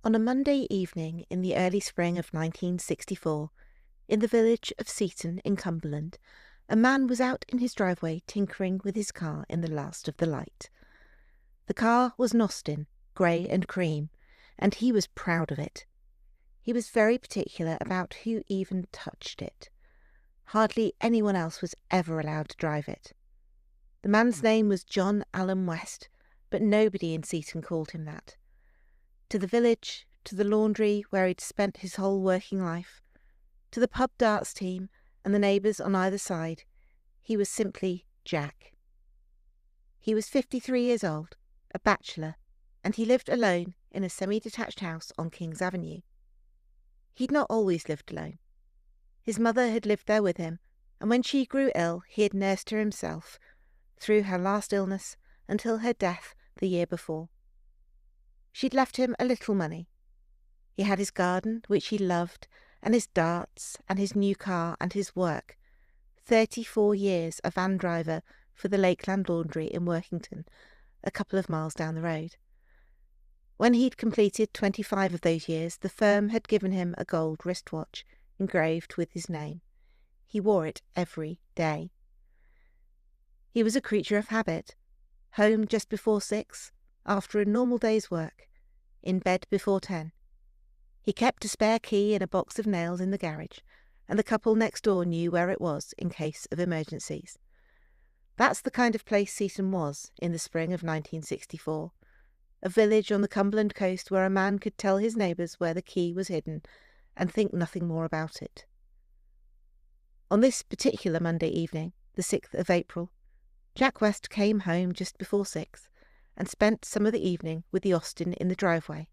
On a Monday evening in the early spring of 1964, in the village of Seaton in Cumberland, a man was out in his driveway tinkering with his car in the last of the light. The car was Nostin, grey and cream, and he was proud of it. He was very particular about who even touched it. Hardly anyone else was ever allowed to drive it. The man's name was John Allen West, but nobody in Seaton called him that. To the village, to the laundry where he'd spent his whole working life, to the pub darts team and the neighbours on either side, he was simply Jack. He was 53 years old, a bachelor, and he lived alone in a semi-detached house on King's Avenue. He'd not always lived alone. His mother had lived there with him, and when she grew ill, he had nursed her himself, through her last illness until her death the year before. She'd left him a little money. He had his garden, which he loved, and his darts, and his new car, and his work. 34 years a van driver for the Lakeland Laundry in Workington, a couple of miles down the road. When he'd completed 25 of those years, the firm had given him a gold wristwatch engraved with his name. He wore it every day. He was a creature of habit, home just before 6, after a normal day's work, in bed before 10. He kept a spare key in a box of nails in the garage, and the couple next door knew where it was in case of emergencies. That's the kind of place Seaton was in the spring of 1964, a village on the Cumberland coast where a man could tell his neighbours where the key was hidden and think nothing more about it. On this particular Monday evening, the 6th of April, Jack West came home just before 6 and spent some of the evening with the Austin in the driveway,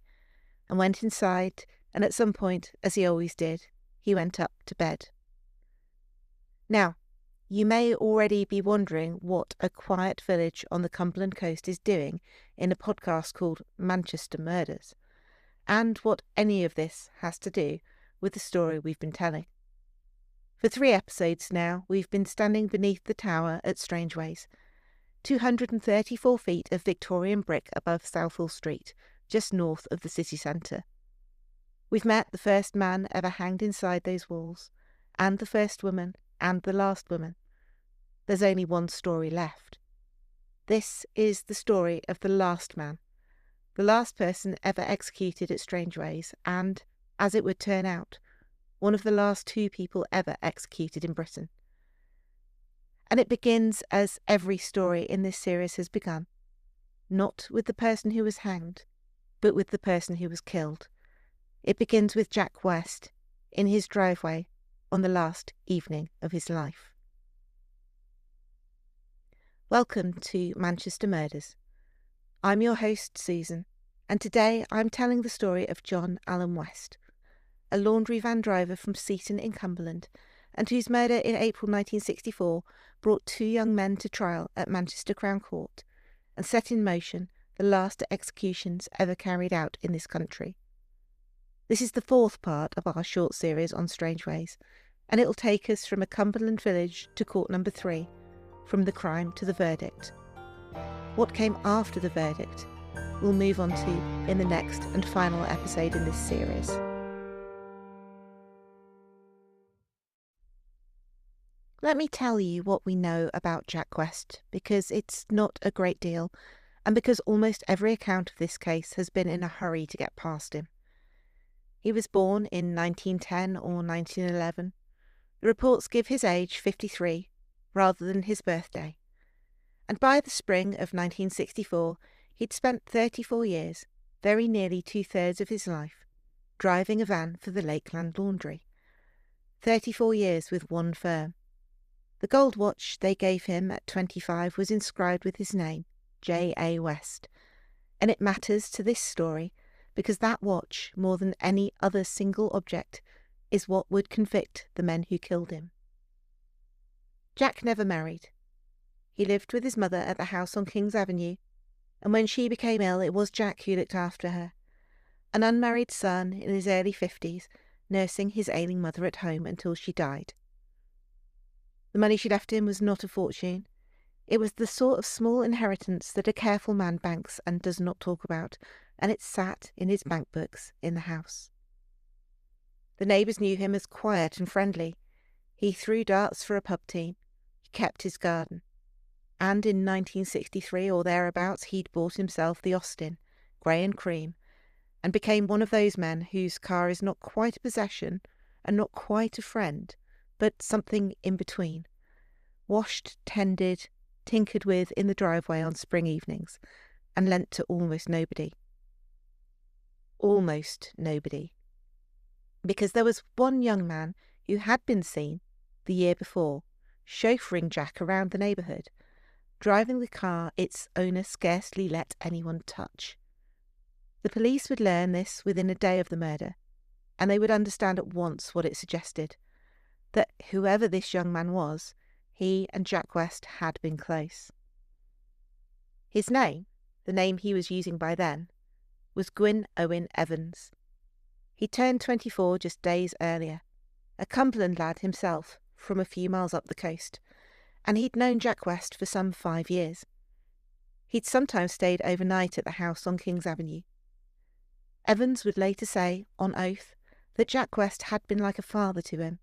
and went inside, and at some point, as he always did, he went up to bed. Now, you may already be wondering what a quiet village on the Cumberland coast is doing in a podcast called Manchester Murders, and what any of this has to do with the story we've been telling. For 3 episodes now, we've been standing beneath the tower at Strangeways, 234 feet of Victorian brick above Southall Street, just north of the city centre. We've met the first man ever hanged inside those walls, and the first woman, and the last woman. There's only one story left. This is the story of the last man, the last person ever executed at Strangeways, and, as it would turn out, one of the last 2 people ever executed in Britain. And it begins as every story in this series has begun, not with the person who was hanged, but with the person who was killed. It begins with Jack West in his driveway on the last evening of his life. Welcome to Manchester Murders. I'm your host, Susan, and today I'm telling the story of John Allen West, a laundry van driver from Seaton in Cumberland, and whose murder in April 1964 brought 2 young men to trial at Manchester Crown Court and set in motion the last executions ever carried out in this country. This is the 4th part of our short series on Strangeways, and it'll take us from a Cumberland village to court number 3, from the crime to the verdict. What came after the verdict we'll move on to in the next and final episode in this series. Let me tell you what we know about Jack West, because it's not a great deal, and because almost every account of this case has been in a hurry to get past him. He was born in 1910 or 1911. The reports give his age 53, rather than his birthday. And by the spring of 1964, he'd spent 34 years, very nearly 2/3 of his life, driving a van for the Lakeland Laundry. 34 years with one firm. The gold watch they gave him at 25 was inscribed with his name, J.A. West, and it matters to this story because that watch, more than any other single object, is what would convict the men who killed him. Jack never married. He lived with his mother at the house on King's Avenue, and when she became ill, it was Jack who looked after her, an unmarried son in his early 50s, nursing his ailing mother at home until she died. The money she left him was not a fortune. It was the sort of small inheritance that a careful man banks and does not talk about, and it sat in his bank books in the house. The neighbours knew him as quiet and friendly. He threw darts for a pub team. He kept his garden. And in 1963 or thereabouts he'd bought himself the Austin, grey and cream, and became one of those men whose car is not quite a possession and not quite a friend, but something in between. Washed, tended, tinkered with in the driveway on spring evenings, and lent to almost nobody. Almost nobody. Because there was one young man who had been seen, the year before, chauffeuring Jack around the neighbourhood, driving the car its owner scarcely let anyone touch. The police would learn this within a day of the murder, and they would understand at once what it suggested, that whoever this young man was, he and Jack West had been close. His name, the name he was using by then, was Gwynne Owen Evans. He turned 24 just days earlier, a Cumberland lad himself from a few miles up the coast, and he'd known Jack West for some 5 years. He'd sometimes stayed overnight at the house on King's Avenue. Evans would later say, on oath, that Jack West had been like a father to him,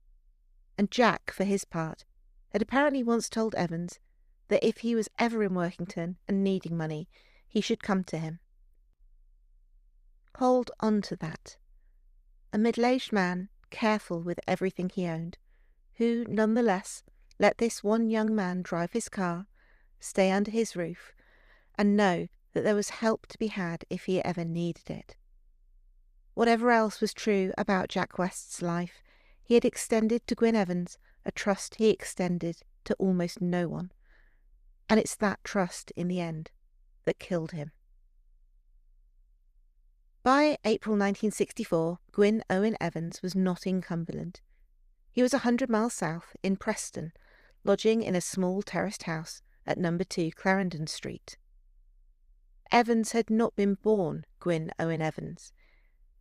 and Jack, for his part, had apparently once told Evans that if he was ever in Workington and needing money, he should come to him. Hold on to that. A middle-aged man, careful with everything he owned, who, nonetheless, let this one young man drive his car, stay under his roof, and know that there was help to be had if he ever needed it. Whatever else was true about Jack West's life, he had extended to Gwynne Evans a trust he extended to almost no one. And it's that trust, in the end, that killed him. By April 1964, Gwynne Owen Evans was not in Cumberland. He was 100 miles south, in Preston, lodging in a small terraced house at No. 2 Clarendon Street. Evans had not been born Gwynne Owen Evans.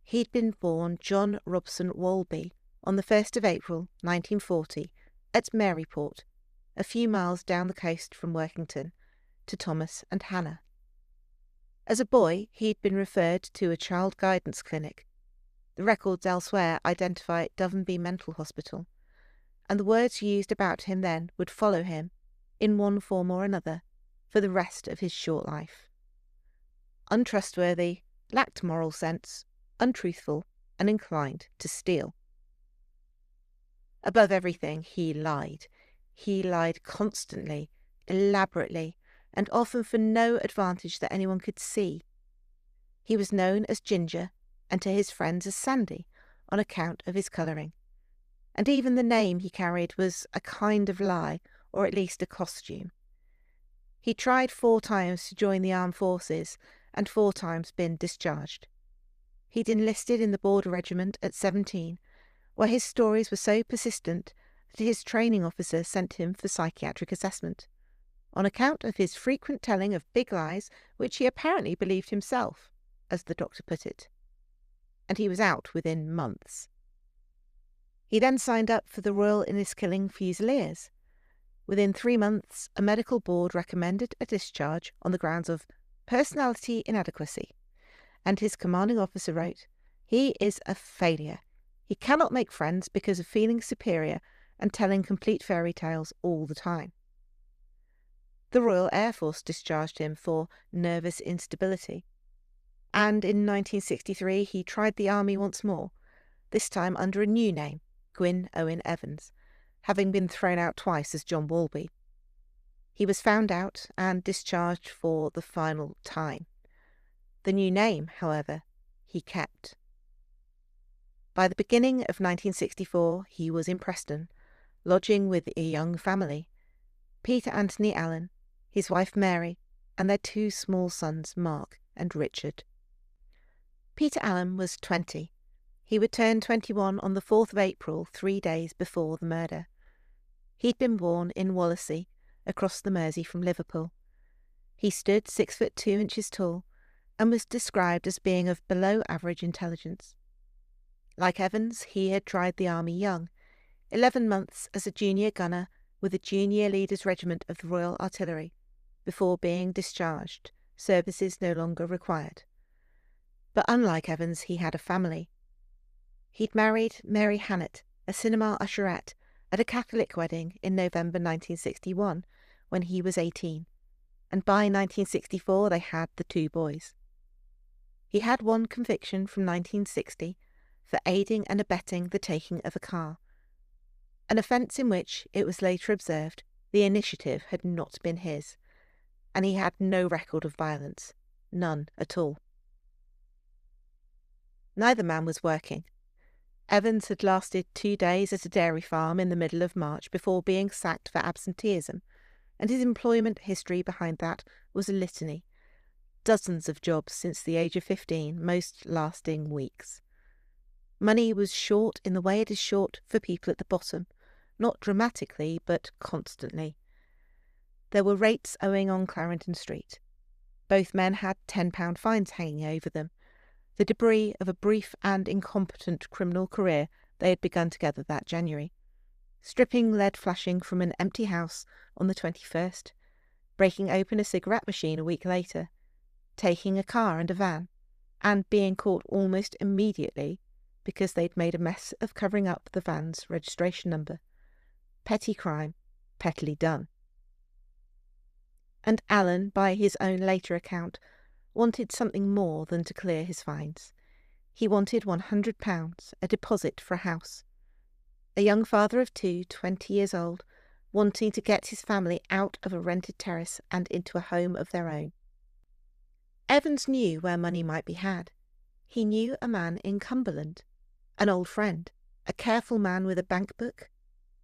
He'd been born John Robson Walby on the 1st of April 1940 at Maryport, a few miles down the coast from Workington, to Thomas and Hannah. As a boy, he'd been referred to a child guidance clinic. The records elsewhere identify Dovenby Mental Hospital, and the words used about him then would follow him, in one form or another, for the rest of his short life. Untrustworthy, lacked moral sense, untruthful, and inclined to steal. Above everything, he lied. He lied constantly, elaborately, and often for no advantage that anyone could see. He was known as Ginger, and to his friends as Sandy, on account of his colouring. And even the name he carried was a kind of lie, or at least a costume. He tried 4 times to join the armed forces, and 4 times been discharged. He'd enlisted in the Border Regiment at 17, where his stories were so persistent that his training officer sent him for psychiatric assessment, on account of his frequent telling of big lies which he apparently believed himself, as the doctor put it. And he was out within months. He then signed up for the Royal Inniskilling Fusiliers. Within 3 months, a medical board recommended a discharge on the grounds of personality inadequacy, and his commanding officer wrote, "He is a failure. He cannot make friends because of feeling superior and telling complete fairy tales all the time." The Royal Air Force discharged him for nervous instability, and in 1963 he tried the army once more, this time under a new name, Gwynne Owen Evans, having been thrown out twice as John Walby. He was found out and discharged for the final time. The new name, however, he kept. By the beginning of 1964, he was in Preston, lodging with a young family, Peter Anthony Allen, his wife Mary, and their 2 small sons, Mark and Richard. Peter Allen was 20. He would turn 21 on the 4th of April, 3 days before the murder. He'd been born in Wallasey, across the Mersey from Liverpool. He stood 6 foot 2 inches tall, and was described as being of below-average intelligence. Like Evans, he had tried the army young, 11 months as a junior gunner with a junior leaders regiment of the Royal Artillery, before being discharged, services no longer required. But unlike Evans, he had a family. He'd married Mary Hannett, a cinema usherette, at a Catholic wedding in November 1961, when he was 18, and by 1964 they had the 2 boys. He had one conviction from 1960 for aiding and abetting the taking of a car, an offence in which, it was later observed, the initiative had not been his, and he had no record of violence, none at all. Neither man was working. Evans had lasted 2 days at a dairy farm in the middle of March before being sacked for absenteeism, and his employment history behind that was a litany. Dozens of jobs since the age of 15, most lasting weeks. Money was short in the way it is short for people at the bottom, not dramatically, but constantly. There were rates owing on Clarendon Street. Both men had £10 fines hanging over them, the debris of a brief and incompetent criminal career they had begun together that January. Stripping lead flashing from an empty house on the 21st, breaking open a cigarette machine a week later, taking a car and a van, and being caught almost immediately because they'd made a mess of covering up the van's registration number. Petty crime, pettily done. And Alan, by his own later account, wanted something more than to clear his fines. He wanted £100, a deposit for a house. A young father of 2, 20 years old, wanting to get his family out of a rented terrace and into a home of their own. Evans knew where money might be had. He knew a man in Cumberland, an old friend, a careful man with a bank book,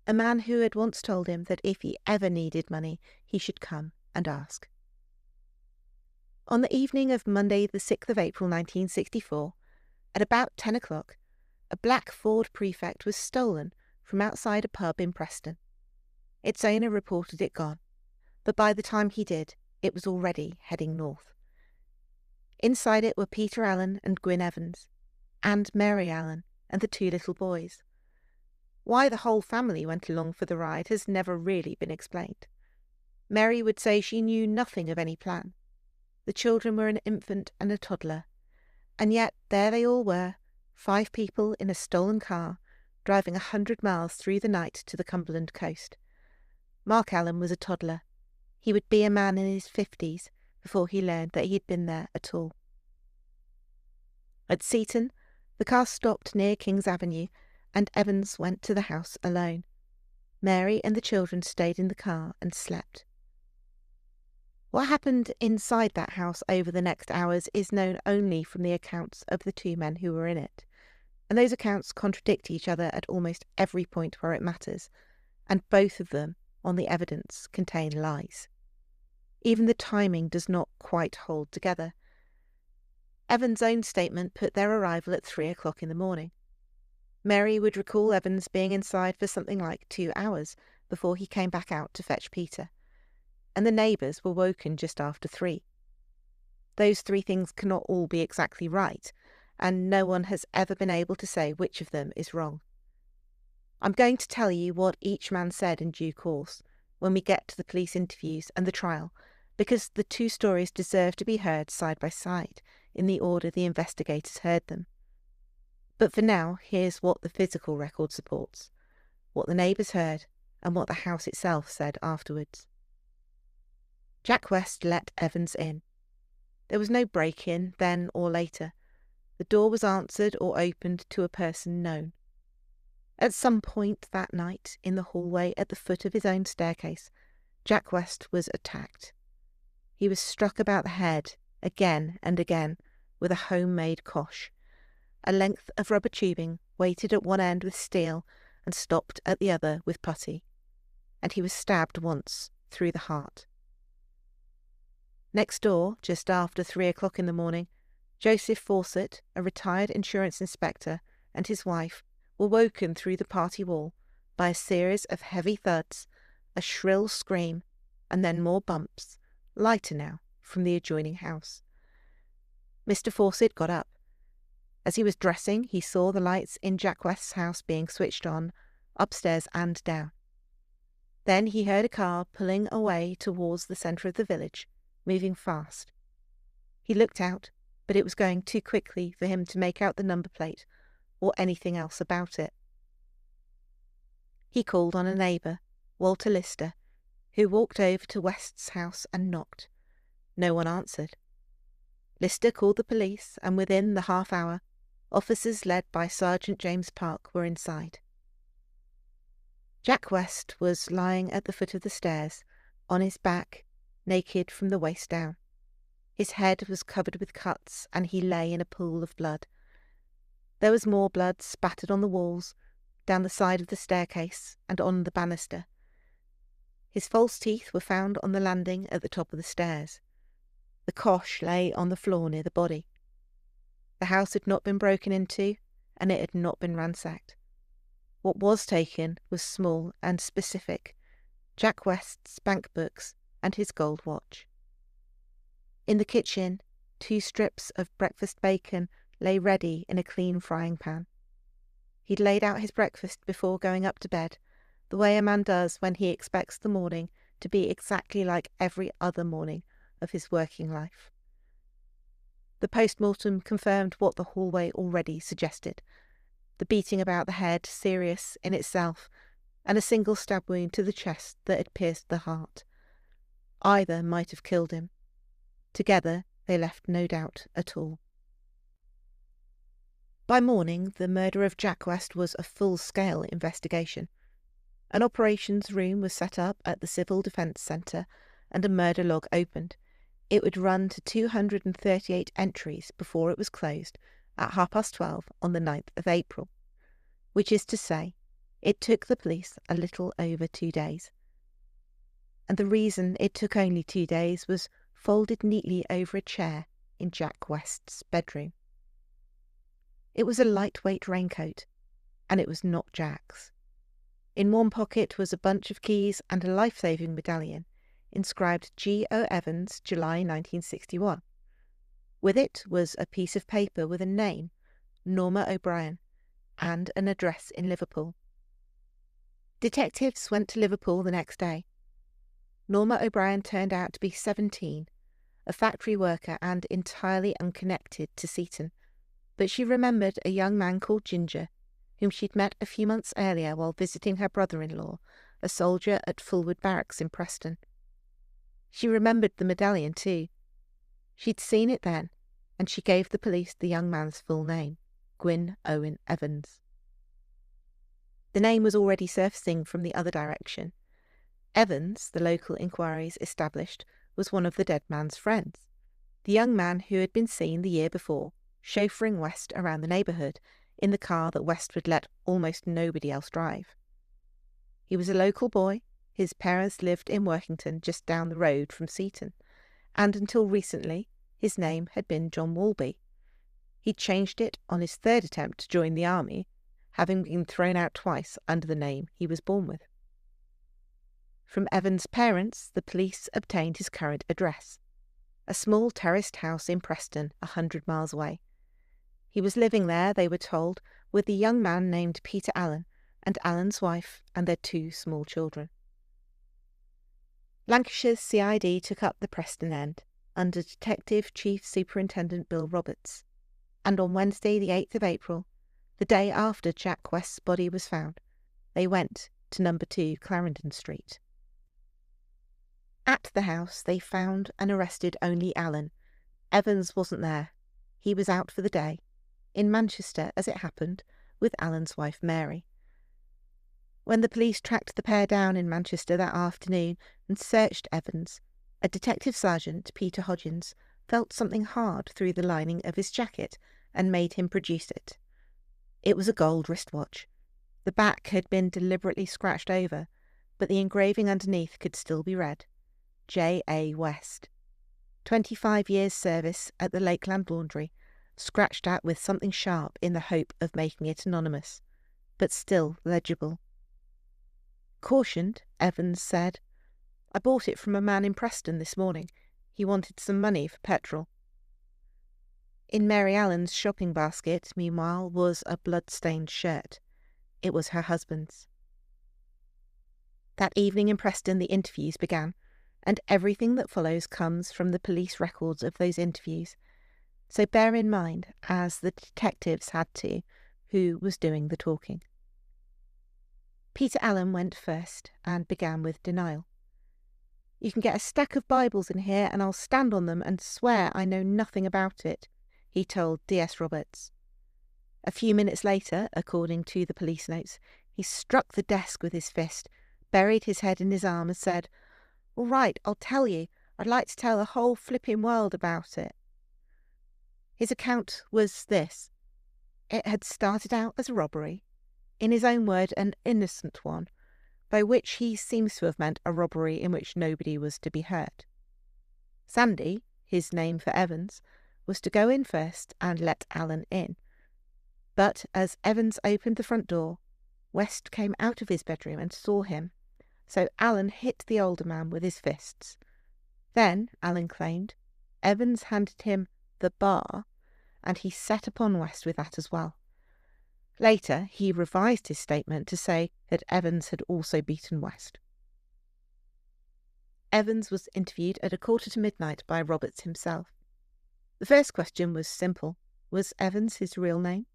a man who had once told him that if he ever needed money, he should come and ask. On the evening of Monday the 6th of April 1964, at about 10 o'clock, a black Ford Prefect was stolen from outside a pub in Preston. Its owner reported it gone, but by the time he did, it was already heading north. Inside it were Peter Allen and Gwynne Evans, and Mary Allen and the 2 little boys. Why the whole family went along for the ride has never really been explained. Mary would say she knew nothing of any plan. The children were an infant and a toddler, and yet there they all were, 5 people in a stolen car, driving 100 miles through the night to the Cumberland coast. Mark Allen was a toddler. He would be a man in his 50s before he learned that he'd been there at all. At Seaton, the car stopped near King's Avenue, and Evans went to the house alone. Mary and the children stayed in the car and slept. What happened inside that house over the next hours is known only from the accounts of the 2 men who were in it, and those accounts contradict each other at almost every point where it matters, and both of them, on the evidence, contain lies. Even the timing does not quite hold together. Evans' own statement put their arrival at 3 o'clock in the morning. Mary would recall Evans being inside for something like 2 hours before he came back out to fetch Peter, and the neighbours were woken just after 3. Those 3 things cannot all be exactly right, and no one has ever been able to say which of them is wrong. I'm going to tell you what each man said in due course, when we get to the police interviews and the trial, because the 2 stories deserve to be heard side by side, in the order the investigators heard them. But for now, here's what the physical record supports, what the neighbours heard, and what the house itself said afterwards. Jack West let Evans in. There was no break-in then or later. The door was answered or opened to a person known. At some point that night, in the hallway at the foot of his own staircase, Jack West was attacked. He was struck about the head, again and again, with a homemade cosh, a length of rubber tubing weighted at one end with steel and stopped at the other with putty, and he was stabbed once through the heart. Next door, just after 3 o'clock in the morning, Joseph Fawcett, a retired insurance inspector, and his wife were woken through the party wall by a series of heavy thuds, a shrill scream, and then more bumps, lighter now, from the adjoining house. Mr. Fawcett got up. As he was dressing, he saw the lights in Jack West's house being switched on, upstairs and down. Then he heard a car pulling away towards the centre of the village, moving fast. He looked out but it was going too quickly for him to make out the number plate or anything else about it. He called on a neighbour, Walter Lister, who walked over to West's house and knocked. No one answered. Lister called the police, and within the half hour, officers led by Sergeant James Park were inside. Jack West was lying at the foot of the stairs, on his back, naked from the waist down. His head was covered with cuts, and he lay in a pool of blood. There was more blood spattered on the walls, down the side of the staircase, and on the banister. His false teeth were found on the landing at the top of the stairs. The cosh lay on the floor near the body. The house had not been broken into, and it had not been ransacked. What was taken was small and specific: Jack West's bank books and his gold watch. In the kitchen, 2 strips of breakfast bacon lay ready in a clean frying pan. He'd laid out his breakfast before going up to bed, the way a man does when he expects the morning to be exactly like every other morning of his working life. The post-mortem confirmed what the hallway already suggested: the beating about the head, serious in itself, and a single stab wound to the chest that had pierced the heart. Either might have killed him. Together they left no doubt at all. By morning, the murder of Jack West was a full-scale investigation. An operations room was set up at the Civil Defence Centre, and a murder log opened. It would run to 238 entries before it was closed at 12:30 on the 9th of April, which is to say, it took the police a little over 2 days. And the reason it took only 2 days was folded neatly over a chair in Jack West's bedroom. It was a lightweight raincoat, and it was not Jack's. In one pocket was a bunch of keys and a life-saving medallion, inscribed G.O. Evans, July 1961. With it was a piece of paper with a name, Norma O'Brien, and an address in Liverpool. Detectives went to Liverpool the next day. Norma O'Brien turned out to be 17, a factory worker and entirely unconnected to Seaton, but she remembered a young man called Ginger, whom she'd met a few months earlier while visiting her brother-in-law, a soldier at Fulwood Barracks in Preston. She remembered the medallion too. She'd seen it then, and she gave the police the young man's full name, Gwynne Owen Evans. The name was already surfacing from the other direction. Evans, the local inquiries established, was one of the dead man's friends, the young man who had been seen the year before, chauffeuring West around the neighbourhood in the car that West would let almost nobody else drive. He was a local boy. His parents lived in Workington, just down the road from Seaton, and until recently his name had been John Walby. He'd changed it on his 3rd attempt to join the army, having been thrown out twice under the name he was born with. From Evans' parents, the police obtained his current address, a small terraced house in Preston, 100 miles away. He was living there, they were told, with a young man named Peter Allen, and Allen's wife and their 2 small children. Lancashire's CID took up the Preston end, under Detective Chief Superintendent Bill Roberts, and on Wednesday the 8th of April, the day after Jack West's body was found, they went to No. 2 Clarendon Street. At the house they found and arrested only Allen. Evans wasn't there. He was out for the day, in Manchester as it happened, with Allen's wife Mary. When the police tracked the pair down in Manchester that afternoon and searched Evans, a detective sergeant, Peter Hodgins, felt something hard through the lining of his jacket and made him produce it. It was a gold wristwatch. The back had been deliberately scratched over, but the engraving underneath could still be read. J.A. West. 25 years' service at the Lakeland Laundry, scratched at with something sharp in the hope of making it anonymous, but still legible. Cautioned, Evans said, "I bought it from a man in Preston this morning. He wanted some money for petrol." In Mary Allen's shopping basket, meanwhile, was a blood-stained shirt. It was her husband's. That evening in Preston the interviews began, and everything that follows comes from the police records of those interviews. so bear in mind, as the detectives had to, who was doing the talking. Peter Allen went first and began with denial. "You can get a stack of Bibles in here and I'll stand on them and swear I know nothing about it," he told D.S. Roberts. A few minutes later, according to the police notes, he struck the desk with his fist, buried his head in his arm and said, "All right, I'll tell you. I'd like to tell the whole flipping world about it." His account was this. It had started out as a robbery, in his own word an innocent one, by which he seems to have meant a robbery in which nobody was to be hurt. Sandy, his name for Evans, was to go in first and let Allen in. But as Evans opened the front door, West came out of his bedroom and saw him, so Allen hit the older man with his fists. Then, Allen claimed, Evans handed him the bar, and he set upon West with that as well. Later, he revised his statement to say that Evans had also beaten West. Evans was interviewed at 1:45 by Roberts himself. The first question was simple. Was Evans his real name?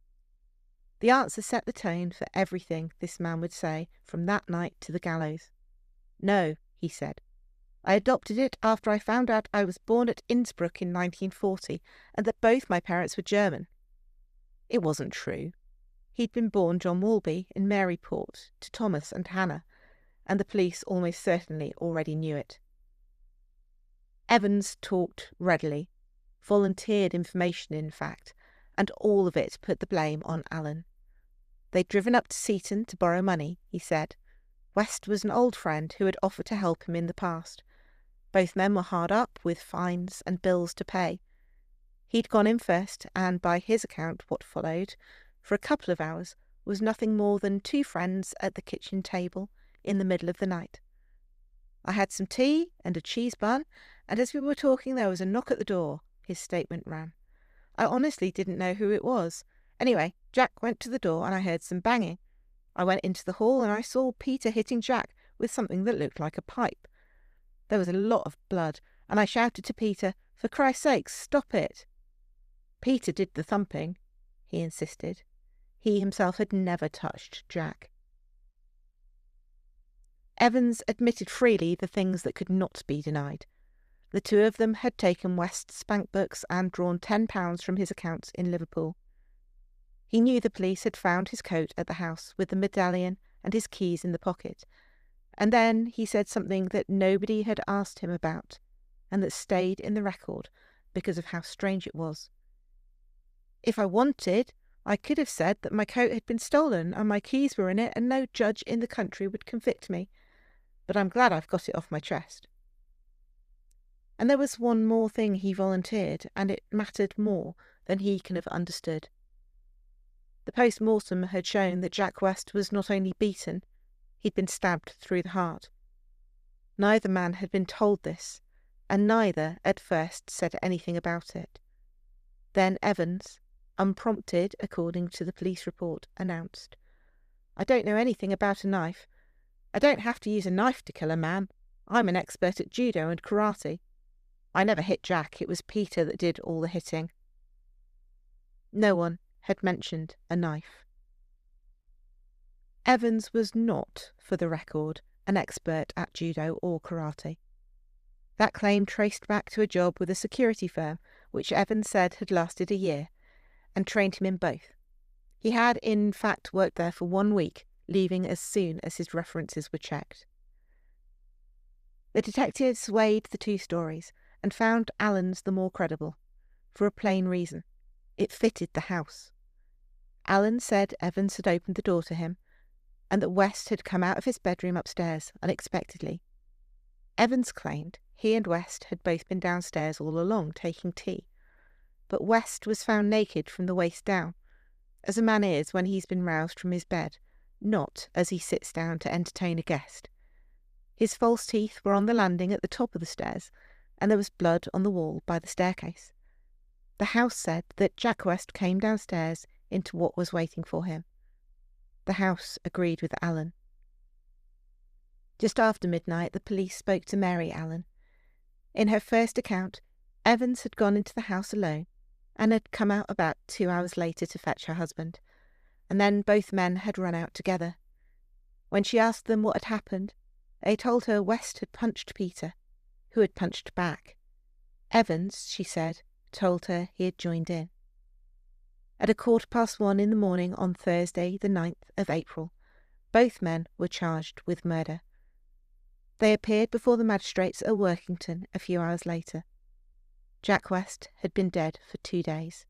The answer set the tone for everything this man would say from that night to the gallows. "No," he said. "I adopted it after I found out I was born at Innsbruck in 1940 and that both my parents were German." It wasn't true. He'd been born John Walby in Maryport to Thomas and Hannah, and the police almost certainly already knew it. Evans talked readily, volunteered information in fact, and all of it put the blame on Allen. They'd driven up to Seaton to borrow money, he said. West was an old friend who had offered to help him in the past. Both men were hard up with fines and bills to pay. He'd gone in first, and by his account what followed, for a couple of hours, was nothing more than two friends at the kitchen table in the middle of the night. "I had some tea and a cheese bun, and as we were talking there was a knock at the door," his statement ran. "I honestly didn't know who it was. Anyway, Jack went to the door and I heard some banging. I went into the hall and I saw Peter hitting Jack with something that looked like a pipe. There was a lot of blood, and I shouted to Peter, 'For Christ's sake, stop it!' Peter did the thumping," he insisted. He himself had never touched Jack. Evans admitted freely the things that could not be denied. The two of them had taken West's bank books and drawn £10 from his accounts in Liverpool. He knew the police had found his coat at the house with the medallion and his keys in the pocket, and then he said something that nobody had asked him about, and that stayed in the record because of how strange it was. "If I wanted, I could have said that my coat had been stolen and my keys were in it and no judge in the country would convict me. But I'm glad I've got it off my chest." And there was one more thing he volunteered, and it mattered more than he can have understood. The post-mortem had shown that Jack West was not only beaten, he'd been stabbed through the heart. Neither man had been told this, and neither at first said anything about it. Then Evans, unprompted according to the police report, announced, "I don't know anything about a knife. I don't have to use a knife to kill a man. I'm an expert at judo and karate. I never hit Jack, it was Peter that did all the hitting." No one had mentioned a knife. Evans was not, for the record, an expert at judo or karate. That claim traced back to a job with a security firm, which Evans said had lasted a year, and trained him in both. He had, in fact, worked there for 1 week, leaving as soon as his references were checked. The detectives weighed the two stories and found Allen's the more credible, for a plain reason. It fitted the house. Allen said Evans had opened the door to him, and that West had come out of his bedroom upstairs unexpectedly. Evans claimed he and West had both been downstairs all along taking tea, but West was found naked from the waist down, as a man is when he's been roused from his bed, not as he sits down to entertain a guest. His false teeth were on the landing at the top of the stairs, and there was blood on the wall by the staircase. The house said that Jack West came downstairs into what was waiting for him. The house agreed with Allen. Just after midnight, the police spoke to Mary Allen. In her first account, Evans had gone into the house alone, and had come out about 2 hours later to fetch her husband, and then both men had run out together. When she asked them what had happened, they told her West had punched Peter, who had punched back. Evans, she said, told her he had joined in. At 1:15 in the morning on Thursday, the 9th of April, both men were charged with murder. They appeared before the magistrates at Workington a few hours later. Jack West had been dead for 2 days.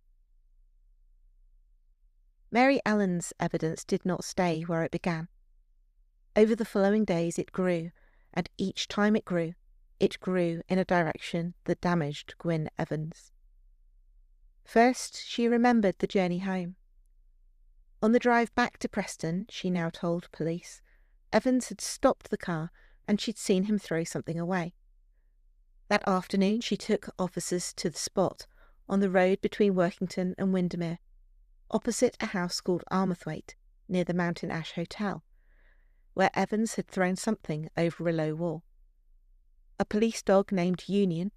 Mary Allen's evidence did not stay where it began. Over the following days it grew, and each time it grew in a direction that damaged Gwynne Evans. First, she remembered the journey home. On the drive back to Preston, she now told police, Evans had stopped the car and she'd seen him throw something away. That afternoon she took officers to the spot on the road between Workington and Windermere, opposite a house called Armathwaite, near the Mountain Ash Hotel, where Evans had thrown something over a low wall. A police dog named Union,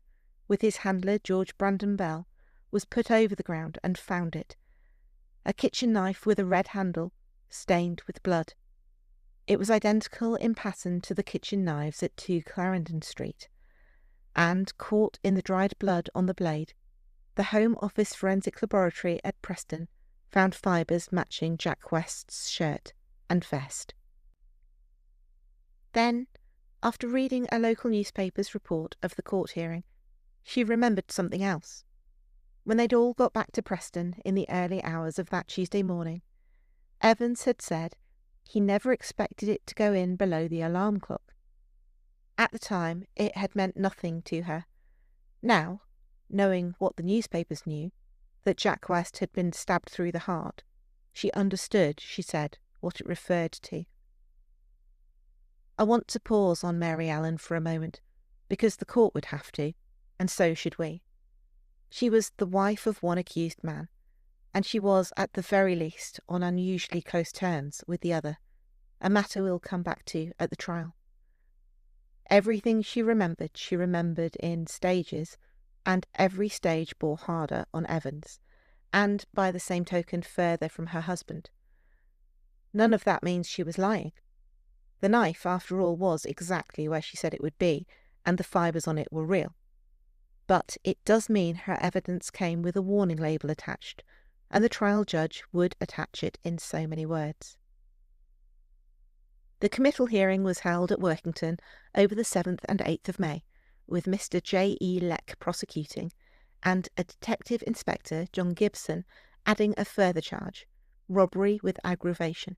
with his handler George Brandon Bell, was put over the ground and found it. A kitchen knife with a red handle, stained with blood. It was identical in pattern to the kitchen knives at 2 Clarendon Street, and, caught in the dried blood on the blade, the Home Office Forensic Laboratory at Preston found fibres matching Jack West's shirt and vest. Then, after reading a local newspaper's report of the court hearing, she remembered something else. When they'd all got back to Preston in the early hours of that Tuesday morning, Evans had said he never expected it to go in below the alarm clock. At the time, it had meant nothing to her. Now, knowing what the newspapers knew, that Jack West had been stabbed through the heart, she understood, she said, what it referred to. I want to pause on Mary Allen for a moment, because the court would have to, and so should we. She was the wife of one accused man, and she was, at the very least, on unusually close terms with the other, a matter we'll come back to at the trial. Everything she remembered in stages, and every stage bore harder on Evans, and, by the same token, further from her husband. None of that means she was lying. The knife, after all, was exactly where she said it would be, and the fibres on it were real. But it does mean her evidence came with a warning label attached, and the trial judge would attach it in so many words. The committal hearing was held at Workington over the 7th and 8th of May, with Mr. J. E. Leck prosecuting, and a Detective Inspector, John Gibson, adding a further charge, robbery with aggravation.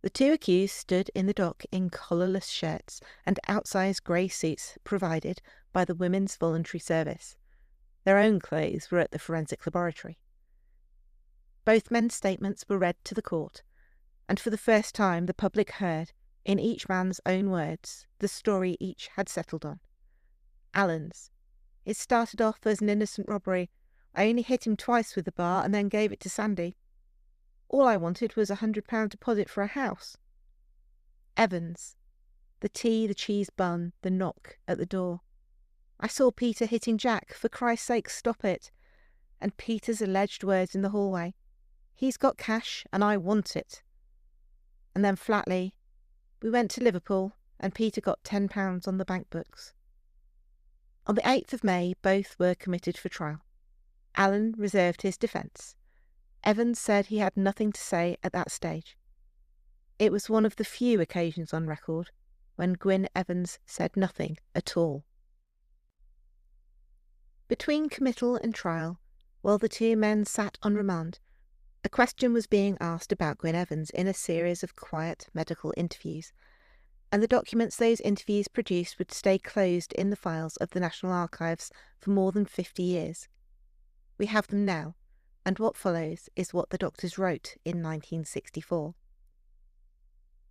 The two accused stood in the dock in collarless shirts and outsized grey suits provided by the Women's Voluntary Service. Their own clothes were at the forensic laboratory. Both men's statements were read to the court, and for the first time the public heard, in each man's own words, the story each had settled on. Allen's. It started off as an innocent robbery. I only hit him twice with the bar and then gave it to Sandy. All I wanted was £100 deposit for a house. Evans. The tea, the cheese bun, the knock at the door. I saw Peter hitting Jack. For Christ's sake, stop it. And Peter's alleged words in the hallway. He's got cash and I want it. And then flatly, we went to Liverpool and Peter got £10 on the bank books. On the 8th of May, both were committed for trial. Allen reserved his defence. Evans said he had nothing to say at that stage. It was one of the few occasions on record when Gwynne Evans said nothing at all. Between committal and trial, while the two men sat on remand, a question was being asked about Gwynne Evans in a series of quiet medical interviews, and the documents those interviews produced would stay closed in the files of the National Archives for more than 50 years. We have them now, and what follows is what the doctors wrote in 1964.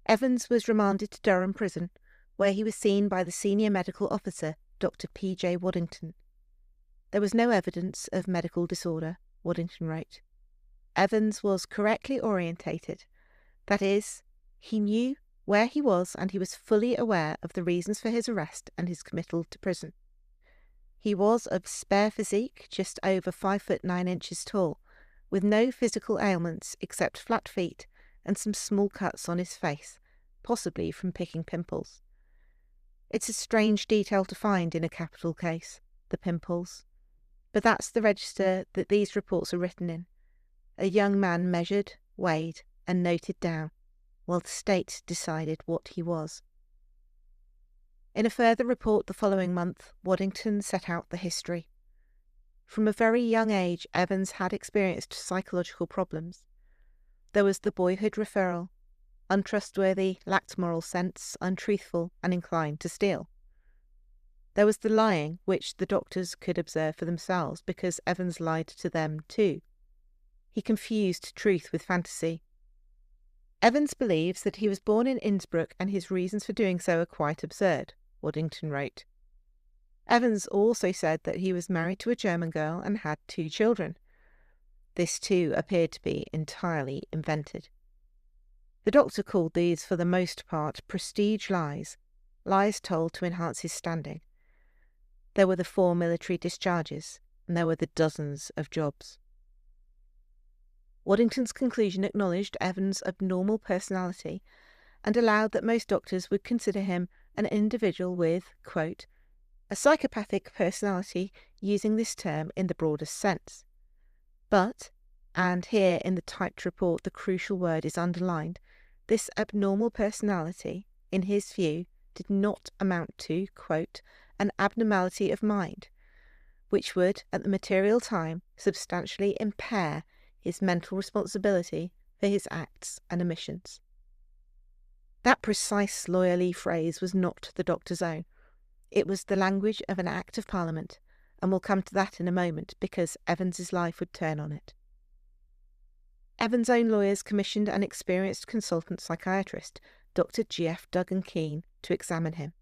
Evans was remanded to Durham Prison, where he was seen by the senior medical officer, Dr. P.J. Waddington. There was no evidence of medical disorder, Waddington wrote. Evans was correctly orientated. That is, he knew where he was and he was fully aware of the reasons for his arrest and his committal to prison. He was of spare physique, just over 5'9" tall, with no physical ailments except flat feet and some small cuts on his face, possibly from picking pimples. It's a strange detail to find in a capital case, the pimples. But that's the register that these reports are written in. A young man measured, weighed, and noted down, while the state decided what he was. In a further report the following month, Waddington set out the history. From a very young age, Evans had experienced psychological problems. There was the boyhood referral, untrustworthy, lacked moral sense, untruthful, and inclined to steal. There was the lying, which the doctors could observe for themselves because Evans lied to them too. He confused truth with fantasy. Evans believes that he was born in Innsbruck and his reasons for doing so are quite absurd, Waddington wrote. Evans also said that he was married to a German girl and had 2 children. This too appeared to be entirely invented. The doctor called these for the most part prestige lies, lies told to enhance his standing. There were the 4 military discharges, and there were the dozens of jobs. Waddington's conclusion acknowledged Evans' abnormal personality and allowed that most doctors would consider him an individual with, quote, a psychopathic personality, using this term in the broadest sense. But, and here in the typed report the crucial word is underlined, this abnormal personality, in his view, did not amount to, quote, an abnormality of mind, which would, at the material time, substantially impair his mental responsibility for his acts and omissions. That precise lawyerly phrase was not the doctor's own. It was the language of an Act of Parliament, and we'll come to that in a moment because Evans's life would turn on it. Evans' own lawyers commissioned an experienced consultant psychiatrist, Dr. G.F. Duggan Keane, to examine him.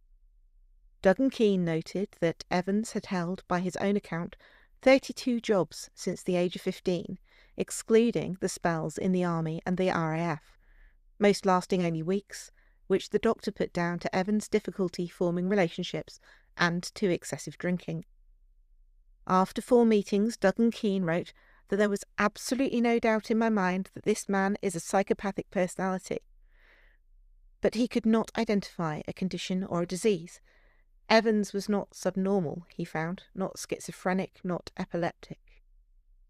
Duggan Keane noted that Evans had held, by his own account, 32 jobs since the age of 15, excluding the spells in the Army and the RAF, most lasting only weeks, which the doctor put down to Evans' difficulty forming relationships and to excessive drinking. After 4 meetings, Duggan Keane wrote that there was absolutely no doubt in my mind that this man is a psychopathic personality. But he could not identify a condition or a disease. Evans was not subnormal, he found, not schizophrenic, not epileptic.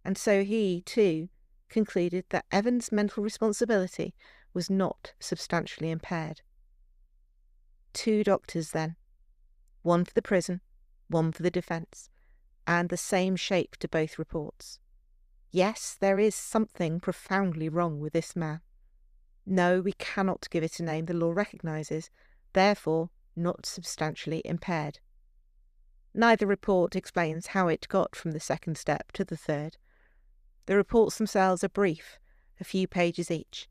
And so he, too, concluded that Evans' mental responsibility was not substantially impaired. 2 doctors, then. One for the prison, one for the defence, and the same shape to both reports. Yes, there is something profoundly wrong with this man. No, we cannot give it a name the law recognises, therefore not substantially impaired. Neither report explains how it got from the 2nd step to the 3rd. The reports themselves are brief, a few pages each,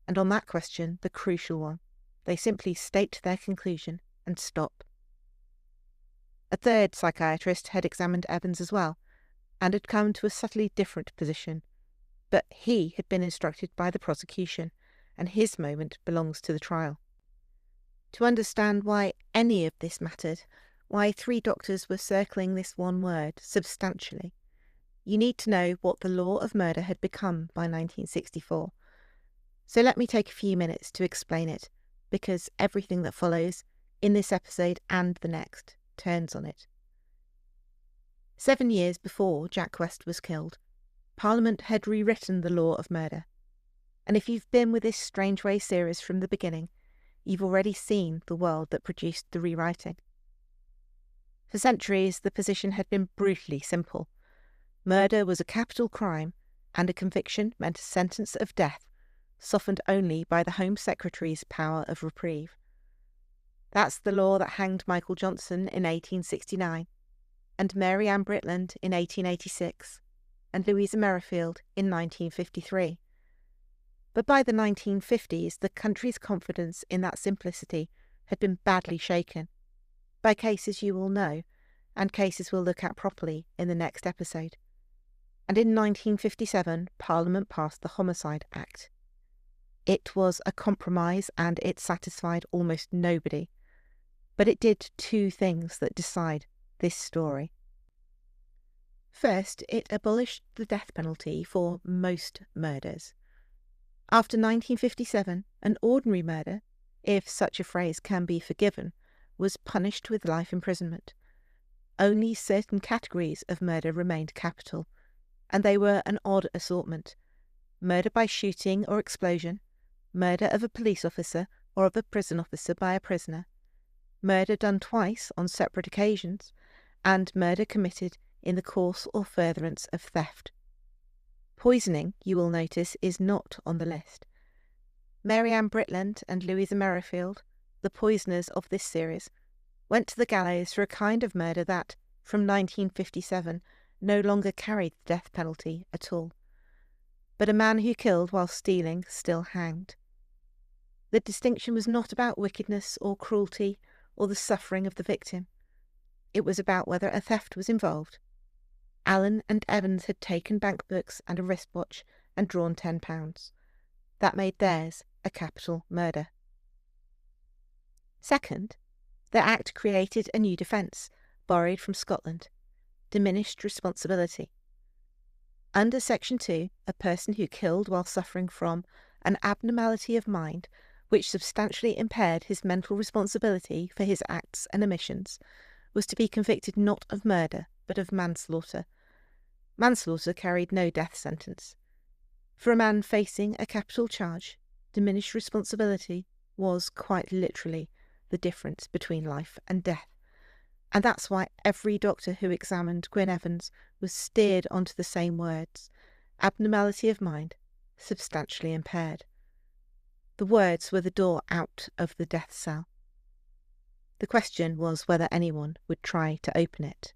and on that question, the crucial one, they simply state their conclusion and stop. A 3rd psychiatrist had examined Evans as well, and had come to a subtly different position, but he had been instructed by the prosecution, and his moment belongs to the trial. To understand why any of this mattered, why 3 doctors were circling this one word, substantially, you need to know what the law of murder had become by 1964. So let me take a few minutes to explain it, because everything that follows, in this episode and the next, turns on it. 7 years before Jack West was killed, Parliament had rewritten the law of murder. And if you've been with this Strangeways series from the beginning, you've already seen the world that produced the rewriting. For centuries, the position had been brutally simple. Murder was a capital crime, and a conviction meant a sentence of death, softened only by the Home Secretary's power of reprieve. That's the law that hanged Michael Johnson in 1869, and Mary Ann Britland in 1886, and Louisa Merrifield in 1953. But by the 1950s, the country's confidence in that simplicity had been badly shaken, by cases you will know, and cases we'll look at properly in the next episode. And in 1957, Parliament passed the Homicide Act. It was a compromise and it satisfied almost nobody. But it did 2 things that decide this story. First, it abolished the death penalty for most murders. After 1957, an ordinary murder, if such a phrase can be forgiven, was punished with life imprisonment. Only certain categories of murder remained capital, and they were an odd assortment: murder by shooting or explosion, murder of a police officer or of a prison officer by a prisoner, murder done twice on separate occasions, and murder committed in the course or furtherance of theft. Poisoning, you will notice, is not on the list. Mary Ann Britland and Louisa Merrifield, the poisoners of this series, went to the gallows for a kind of murder that, from 1957, no longer carried the death penalty at all. But a man who killed while stealing still hanged. The distinction was not about wickedness or cruelty or the suffering of the victim. It was about whether a theft was involved. Allen and Evans had taken bank books and a wristwatch and drawn £10. That made theirs a capital murder. Second, the Act created a new defence, borrowed from Scotland: diminished responsibility. Under Section 2, a person who killed while suffering from an abnormality of mind which substantially impaired his mental responsibility for his acts and omissions was to be convicted not of murder, but of manslaughter. Manslaughter carried no death sentence. For a man facing a capital charge, diminished responsibility was quite literally the difference between life and death. And that's why every doctor who examined Gwynne Evans was steered onto the same words: abnormality of mind, substantially impaired. The words were the door out of the death cell. The question was whether anyone would try to open it.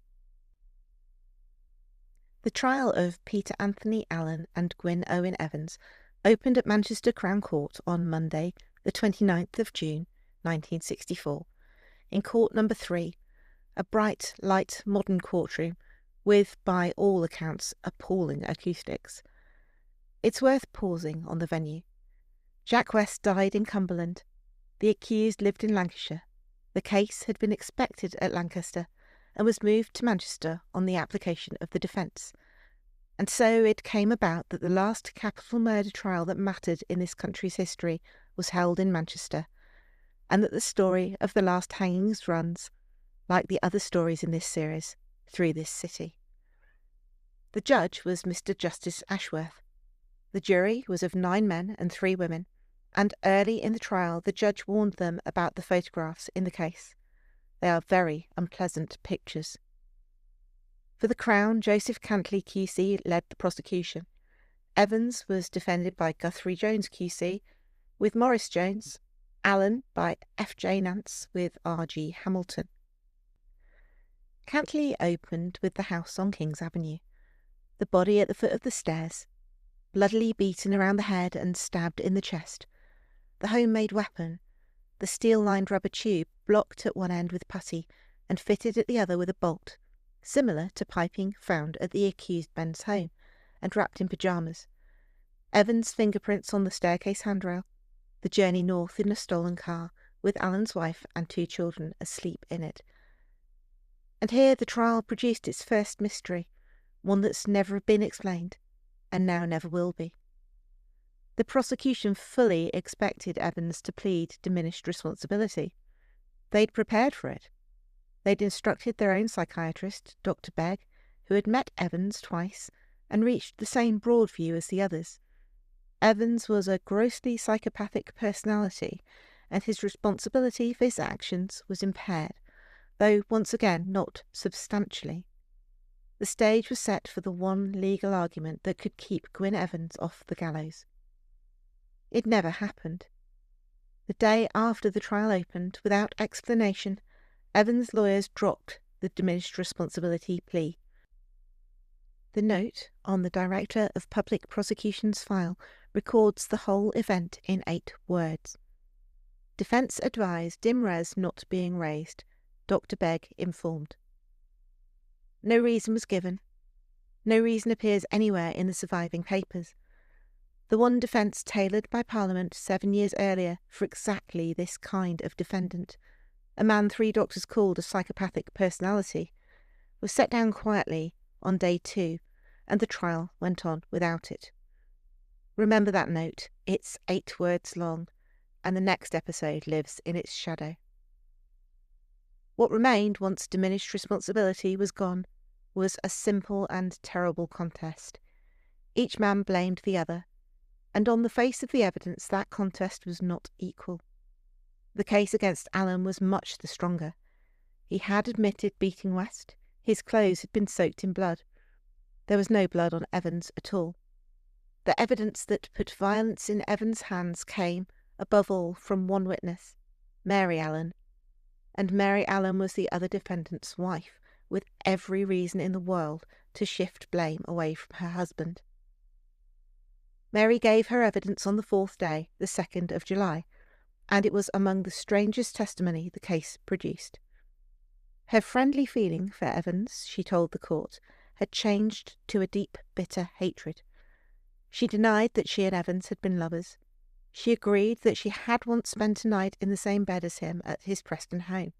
The trial of Peter Anthony Allen and Gwynne Owen Evans opened at Manchester Crown Court on Monday, the 29th of June, 1964, in Court Number 3, a bright, light, modern courtroom with, by all accounts, appalling acoustics. It's worth pausing on the venue. Jack West died in Cumberland. The accused lived in Lancashire. The case had been expected at Lancaster and was moved to Manchester on the application of the defence. And so it came about that the last capital murder trial that mattered in this country's history was held in Manchester, and that the story of the last hangings runs, like the other stories in this series, through this city. The judge was Mr. Justice Ashworth. The jury was of 9 men and 3 women, and early in the trial the judge warned them about the photographs in the case. They are very unpleasant pictures. For the Crown, Joseph Cantley QC led the prosecution. Evans was defended by Guthrie Jones QC, with Maurice Jones, Allen by F.J. Nance, with R.G. Hamilton. Cantley opened with the house on King's Avenue. The body at the foot of the stairs, bloodily beaten around the head and stabbed in the chest. The homemade weapon, the steel-lined rubber tube blocked at one end with putty and fitted at the other with a bolt, similar to piping found at the accused men's home and wrapped in pyjamas. Evans' fingerprints on the staircase handrail, the journey north in a stolen car with Allen's wife and 2 children asleep in it. And here the trial produced its first mystery, one that's never been explained, and now never will be. The prosecution fully expected Evans to plead diminished responsibility. They'd prepared for it. They'd instructed their own psychiatrist, Dr. Begg, who had met Evans twice and reached the same broad view as the others. Evans was a grossly psychopathic personality, and his responsibility for his actions was impaired, though once again not substantially. The stage was set for the one legal argument that could keep Gwynne Evans off the gallows. It never happened. The day after the trial opened, without explanation, Evans' lawyers dropped the diminished responsibility plea. The note on the Director of Public Prosecution's file records the whole event in 8 words. Defence advised dim res not being raised. Dr. Begg informed. No reason was given. No reason appears anywhere in the surviving papers. The one defence tailored by Parliament 7 years earlier for exactly this kind of defendant, a man 3 doctors called a psychopathic personality, was set down quietly on day 2, and the trial went on without it. Remember that note. It's 8 words long, and the next episode lives in its shadow. What remained once diminished responsibility was gone was a simple and terrible contest. Each man blamed the other, and on the face of the evidence that contest was not equal. The case against Alan was much the stronger. He had admitted beating West. His clothes had been soaked in blood. There was no blood on Evans at all. The evidence that put violence in Evans' hands came, above all, from one witness, Mary Allen. And Mary Allen was the other defendant's wife, with every reason in the world to shift blame away from her husband. Mary gave her evidence on the 4th day, the 2nd of July, and it was among the strangest testimony the case produced. Her friendly feeling for Evans, she told the court, had changed to a deep, bitter hatred. She denied that she and Evans had been lovers. She agreed that she had once spent a night in the same bed as him at his Preston home.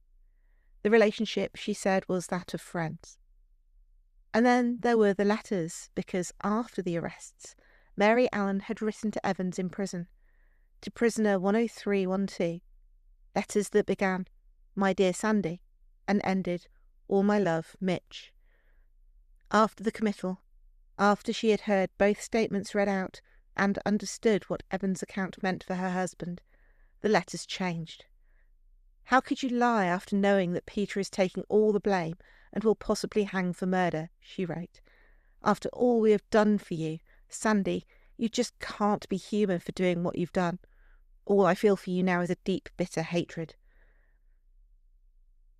The relationship, she said, was that of friends. And then there were the letters, because after the arrests, Mary Allen had written to Evans in prison, to prisoner 10312, letters that began, "My dear Sandy," and ended, "All my love, Mitch." After the committal, after she had heard both statements read out and understood what Evans' account meant for her husband, the letters changed. "How could you lie after knowing that Peter is taking all the blame and will possibly hang for murder?" she wrote. "After all we have done for you, Sandy, you just can't be human for doing what you've done. All I feel for you now is a deep, bitter hatred."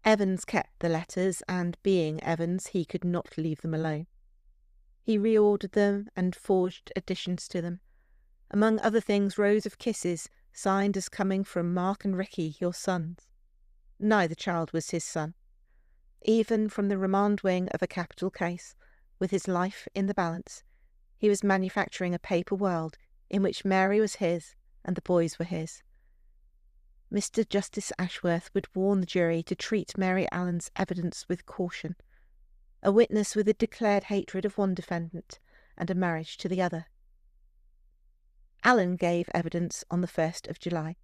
Evans kept the letters, and being Evans, he could not leave them alone. He reordered them and forged additions to them. Among other things, rows of kisses, signed as coming from Mark and Ricky, your sons. Neither child was his son. Even from the remand wing of a capital case, with his life in the balance, he was manufacturing a paper world in which Mary was his and the boys were his. Mr. Justice Ashworth would warn the jury to treat Mary Allen's evidence with caution. A witness with a declared hatred of one defendant and a marriage to the other. Allen gave evidence on the 1st of July.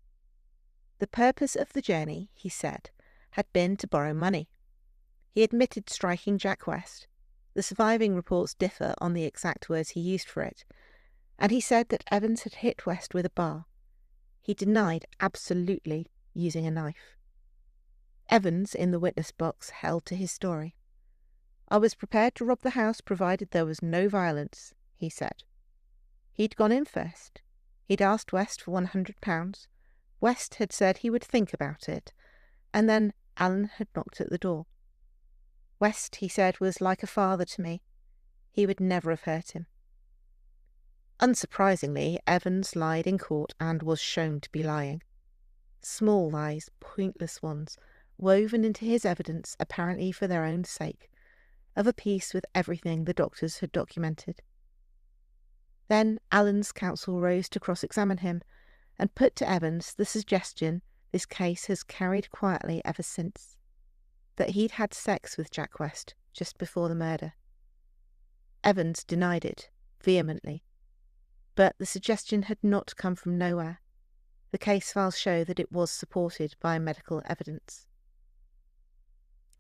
The purpose of the journey, he said, had been to borrow money. He admitted striking Jack West. The surviving reports differ on the exact words he used for it, and he said that Evans had hit West with a bar. He denied absolutely using a knife. Evans, in the witness box, held to his story. "I was prepared to rob the house provided there was no violence," he said. He'd gone in first. He'd asked West for £100. West had said he would think about it, and then Allen had knocked at the door. West, he said, was like a father to me. He would never have hurt him. Unsurprisingly, Evans lied in court and was shown to be lying. Small lies, pointless ones, woven into his evidence apparently for their own sake, of a piece with everything the doctors had documented. Then Allen's counsel rose to cross-examine him, and put to Evans the suggestion this case has carried quietly ever since, that he'd had sex with Jack West just before the murder. Evans denied it vehemently, but the suggestion had not come from nowhere. The case files show that it was supported by medical evidence.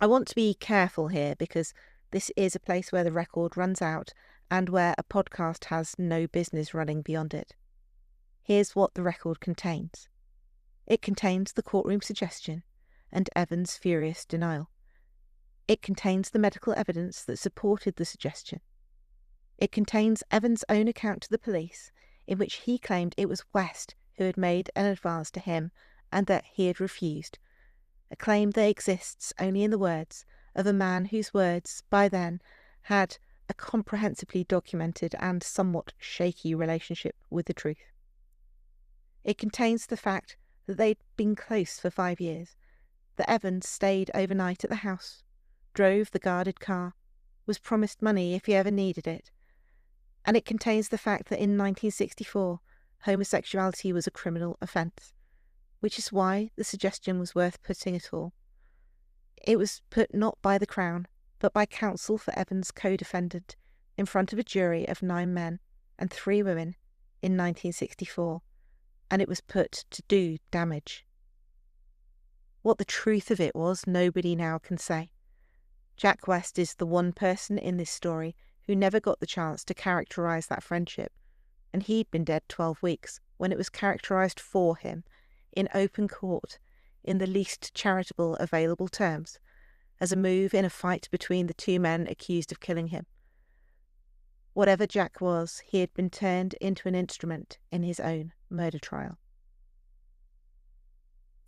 I want to be careful here because this is a place where the record runs out and where a podcast has no business running beyond it. Here's what the record contains. It contains the courtroom suggestion and Evans' furious denial. It contains the medical evidence that supported the suggestion. It contains Evans' own account to the police, in which he claimed it was West who had made an advance to him and that he had refused, a claim that exists only in the words of a man whose words, by then, had a comprehensively documented and somewhat shaky relationship with the truth. It contains the fact that they'd been close for 5 years, that Evans stayed overnight at the house, drove the guarded car, was promised money if he ever needed it, and it contains the fact that in 1964 homosexuality was a criminal offence, which is why the suggestion was worth putting at all. It was put not by the Crown, but by counsel for Evans' co-defendant in front of a jury of 9 men and 3 women in 1964, and it was put to do damage. What the truth of it was, nobody now can say. Jack West is the one person in this story who never got the chance to characterise that friendship, and he'd been dead 12 weeks when it was characterised for him, in open court, in the least charitable available terms, as a move in a fight between the 2 men accused of killing him. Whatever Jack was, he had been turned into an instrument in his own murder trial.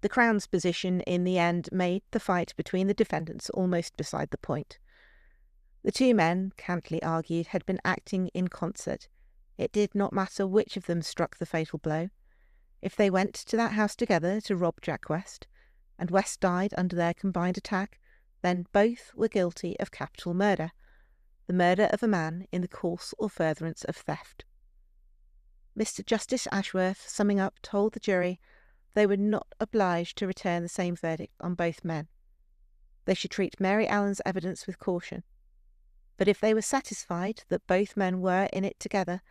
The Crown's position in the end made the fight between the defendants almost beside the point. The 2 men, Cantley argued, had been acting in concert. It did not matter which of them struck the fatal blow. If they went to that house together to rob Jack West, and West died under their combined attack, then both were guilty of capital murder, the murder of a man in the course or furtherance of theft. Mr. Justice Ashworth, summing up, told the jury they were not obliged to return the same verdict on both men. They should treat Mary Allen's evidence with caution. But if they were satisfied that both men were in it together,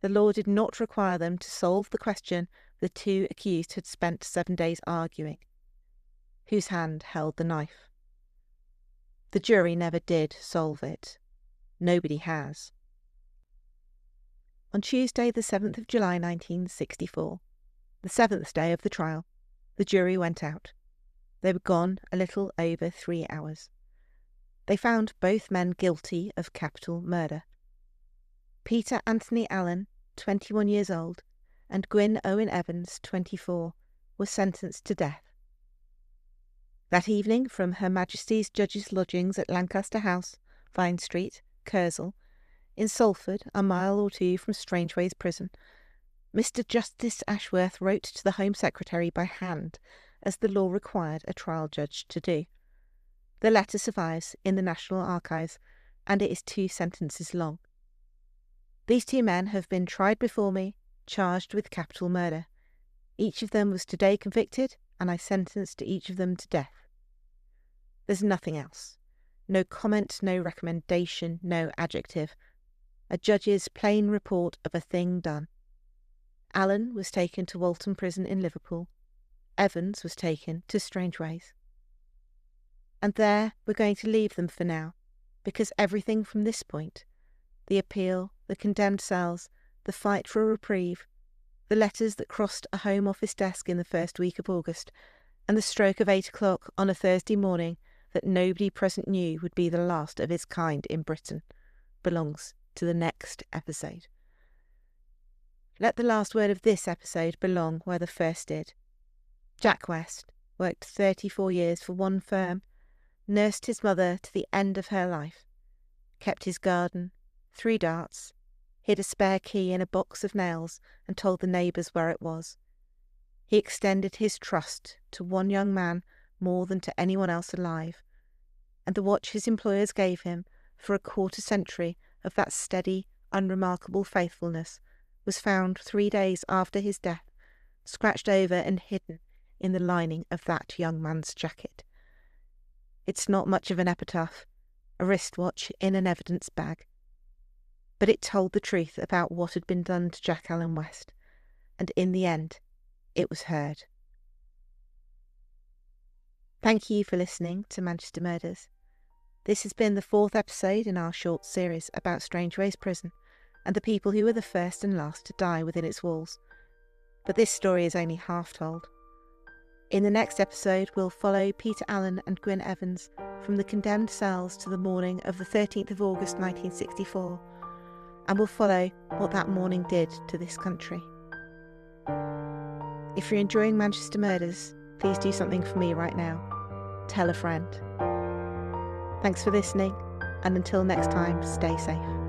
the law did not require them to solve the question the 2 accused had spent 7 days arguing. Whose hand held the knife? The jury never did solve it. Nobody has. On Tuesday, the 7th of July 1964, the 7th day of the trial, the jury went out. They were gone a little over 3 hours. They found both men guilty of capital murder. Peter Anthony Allen, 21 years old, and Gwynne Owen Evans, 24, were sentenced to death. That evening, from Her Majesty's Judge's lodgings at Lancaster House, Vine Street, Kersal, in Salford, a mile or 2 from Strangeways Prison, Mr. Justice Ashworth wrote to the Home Secretary by hand, as the law required a trial judge to do. The letter survives in the National Archives, and it is 2 sentences long. These 2 men have been tried before me, charged with capital murder. Each of them was today convicted, and I sentenced each of them to death. There's nothing else. No comment, no recommendation, no adjective. A judge's plain report of a thing done. Allen was taken to Walton Prison in Liverpool. Evans was taken to Strangeways. And there we're going to leave them for now, because everything from this point, the appeal, the condemned cells, the fight for a reprieve, the letters that crossed a Home Office desk in the first week of August, and the stroke of 8 o'clock on a Thursday morning that nobody present knew would be the last of its kind in Britain, belongs to the next episode. Let the last word of this episode belong where the first did. Jack West worked 34 years for one firm, nursed his mother to the end of her life, kept his garden, 3 darts, hid a spare key in a box of nails and told the neighbours where it was. He extended his trust to one young man more than to anyone else alive, and the watch his employers gave him for a quarter century of that steady, unremarkable faithfulness was found 3 days after his death, scratched over and hidden in the lining of that young man's jacket. It's not much of an epitaph, a wristwatch in an evidence bag, but it told the truth about what had been done to Jack Allen West, and in the end, it was heard. Thank you for listening to Manchester Murders. This has been the 4th episode in our short series about Strangeways Prison and the people who were the first and last to die within its walls. But this story is only half told. In the next episode, we'll follow Peter Allen and Gwynne Evans from the condemned cells to the morning of the 13th of August 1964, and we'll follow what that morning did to this country. If you're enjoying Manchester Murders, please do something for me right now. Tell a friend. Thanks for listening, and until next time, stay safe.